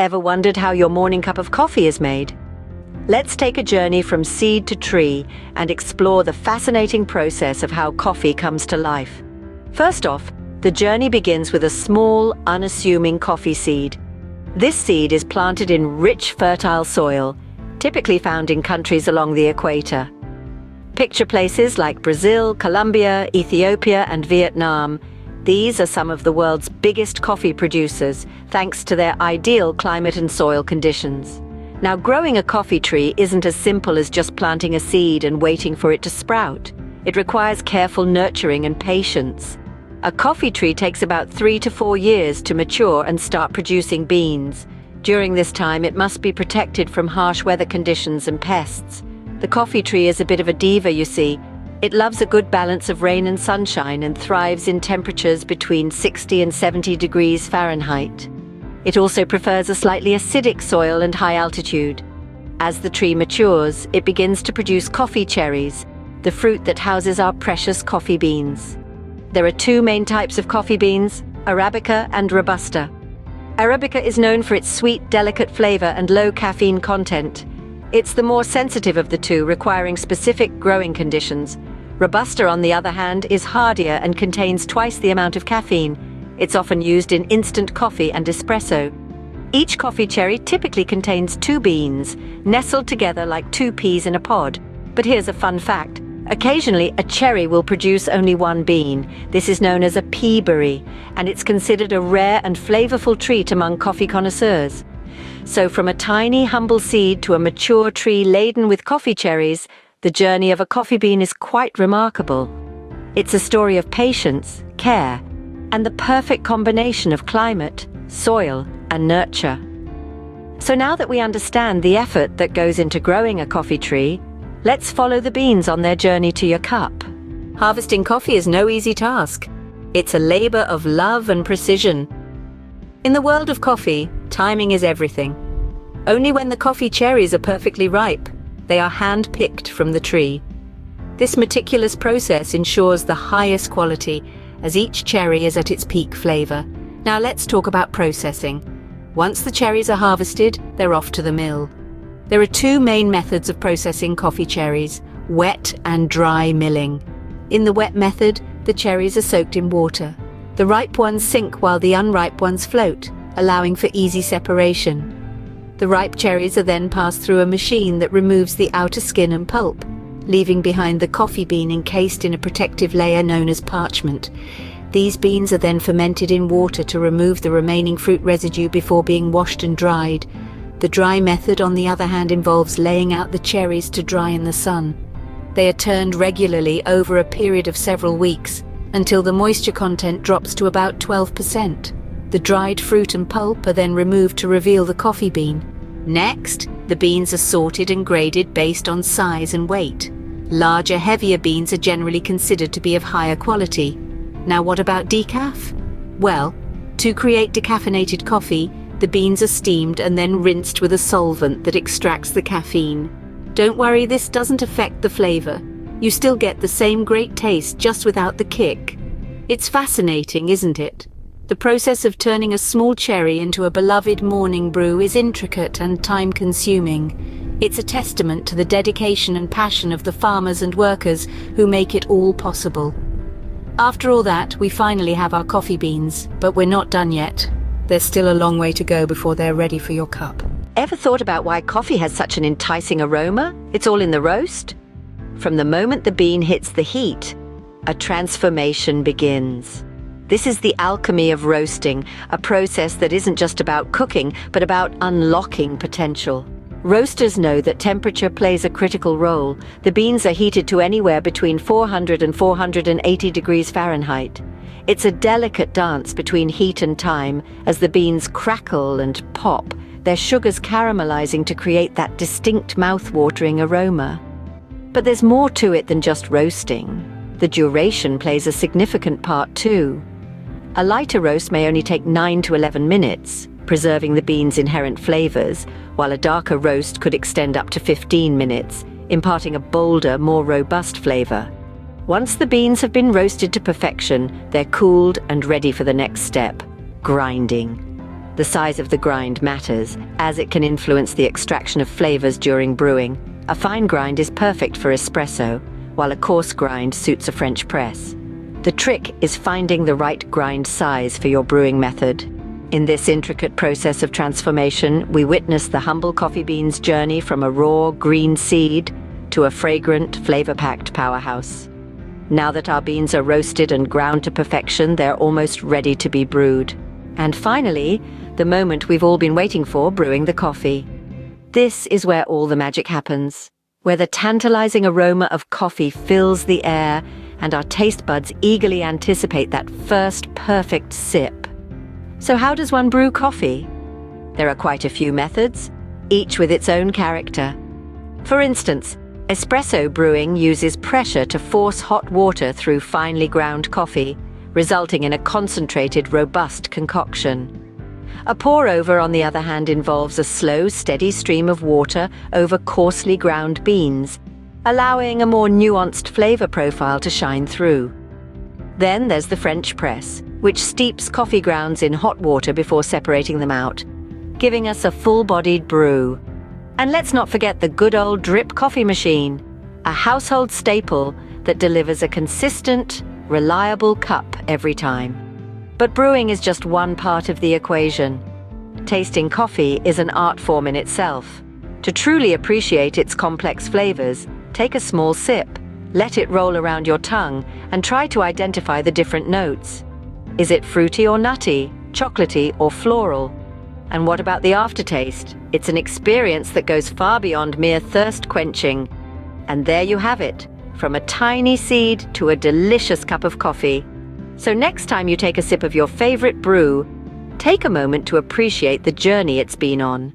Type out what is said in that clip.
Ever wondered how your morning cup of coffee is made? Let's take a journey from seed to tree and explore the fascinating process of how coffee comes to life. First off, the journey begins with a small, unassuming coffee seed. This seed is planted in rich, fertile soil, typically found in countries along the equator. Picture places like Brazil, Colombia, Ethiopia, and Vietnam. These are some of the world's biggest coffee producers, thanks to their ideal climate and soil conditions. Now, growing a coffee tree isn't as simple as just planting a seed and waiting for it to sprout. It requires careful nurturing and patience. A coffee tree takes about 3 to 4 years to mature and start producing beans. During this time, it must be protected from harsh weather conditions and pests. The coffee tree is a bit of a diva, you see. It loves a good balance of rain and sunshine and thrives in temperatures between 60 and 70 degrees Fahrenheit. It also prefers a slightly acidic soil and high altitude. As the tree matures, it begins to produce coffee cherries, the fruit that houses our precious coffee beans. There are 2 main types of coffee beans, Arabica and Robusta. Arabica is known for its sweet, delicate flavor and low caffeine content. It's the more sensitive of the two, requiring specific growing conditions. Robusta, on the other hand, is hardier and contains twice the amount of caffeine. It's often used in instant coffee and espresso. Each coffee cherry typically contains 2 beans, nestled together like 2 peas in a pod. But here's a fun fact. Occasionally, a cherry will produce only 1 bean. This is known as a peaberry, and it's considered a rare and flavorful treat among coffee connoisseurs. So from a tiny, humble seed to a mature tree laden with coffee cherries, the journey of a coffee bean is quite remarkable. It's a story of patience, care, and the perfect combination of climate, soil, and nurture. So now that we understand the effort that goes into growing a coffee tree, let's follow the beans on their journey to your cup. Harvesting coffee is no easy task. It's a labor of love and precision. In the world of coffee, timing is everything. Only when the coffee cherries are perfectly ripe, they are hand-picked from the tree. This meticulous process ensures the highest quality, as each cherry is at its peak flavor. Now let's talk about processing. Once the cherries are harvested, they're off to the mill. There are 2 main methods of processing coffee cherries: wet and dry milling. In the wet method, the cherries are soaked in water. The ripe ones sink while the unripe ones float, allowing for easy separation. The ripe cherries are then passed through a machine that removes the outer skin and pulp, leaving behind the coffee bean encased in a protective layer known as parchment. These beans are then fermented in water to remove the remaining fruit residue before being washed and dried. The dry method, on the other hand, involves laying out the cherries to dry in the sun. They are turned regularly over a period of several weeks, until the moisture content drops to about 12%. The dried fruit and pulp are then removed to reveal the coffee bean. Next, the beans are sorted and graded based on size and weight. Larger, heavier beans are generally considered to be of higher quality. Now, what about decaf? Well, to create decaffeinated coffee, the beans are steamed and then rinsed with a solvent that extracts the caffeine. Don't worry, this doesn't affect the flavor. You still get the same great taste, just without the kick. It's fascinating, isn't it? The process of turning a small cherry into a beloved morning brew is intricate and time-consuming. It's a testament to the dedication and passion of the farmers and workers who make it all possible. After all that, we finally have our coffee beans, but we're not done yet. There's still a long way to go before they're ready for your cup. Ever thought about why coffee has such an enticing aroma? It's all in the roast. From the moment the bean hits the heat, a transformation begins. This is the alchemy of roasting, a process that isn't just about cooking, but about unlocking potential. Roasters know that temperature plays a critical role. The beans are heated to anywhere between 400 and 480 degrees Fahrenheit. It's a delicate dance between heat and time as the beans crackle and pop, their sugars caramelizing to create that distinct mouth-watering aroma. But there's more to it than just roasting. The duration plays a significant part too. A lighter roast may only take 9 to 11 minutes, preserving the beans' inherent flavors, while a darker roast could extend up to 15 minutes, imparting a bolder, more robust flavor. Once the beans have been roasted to perfection, they're cooled and ready for the next step, grinding. The size of the grind matters, as it can influence the extraction of flavors during brewing. A fine grind is perfect for espresso, while a coarse grind suits a French press. The trick is finding the right grind size for your brewing method. In this intricate process of transformation, we witness the humble coffee bean's journey from a raw, green seed to a fragrant, flavor-packed powerhouse. Now that our beans are roasted and ground to perfection, they're almost ready to be brewed. And finally, the moment we've all been waiting for, brewing the coffee. This is where all the magic happens, where the tantalizing aroma of coffee fills the air and our taste buds eagerly anticipate that first perfect sip. So how does one brew coffee? There are quite a few methods, each with its own character. For instance, espresso brewing uses pressure to force hot water through finely ground coffee, resulting in a concentrated, robust concoction. A pour-over, on the other hand, involves a slow, steady stream of water over coarsely ground beans, allowing a more nuanced flavor profile to shine through. Then there's the French press, which steeps coffee grounds in hot water before separating them out, giving us a full-bodied brew. And let's not forget the good old drip coffee machine, a household staple that delivers a consistent, reliable cup every time. But brewing is just one part of the equation. Tasting coffee is an art form in itself. To truly appreciate its complex flavors, take a small sip, let it roll around your tongue, and try to identify the different notes. Is it fruity or nutty, chocolatey or floral? And what about the aftertaste? It's an experience that goes far beyond mere thirst quenching. And there you have it, from a tiny seed to a delicious cup of coffee. So next time you take a sip of your favorite brew, take a moment to appreciate the journey it's been on.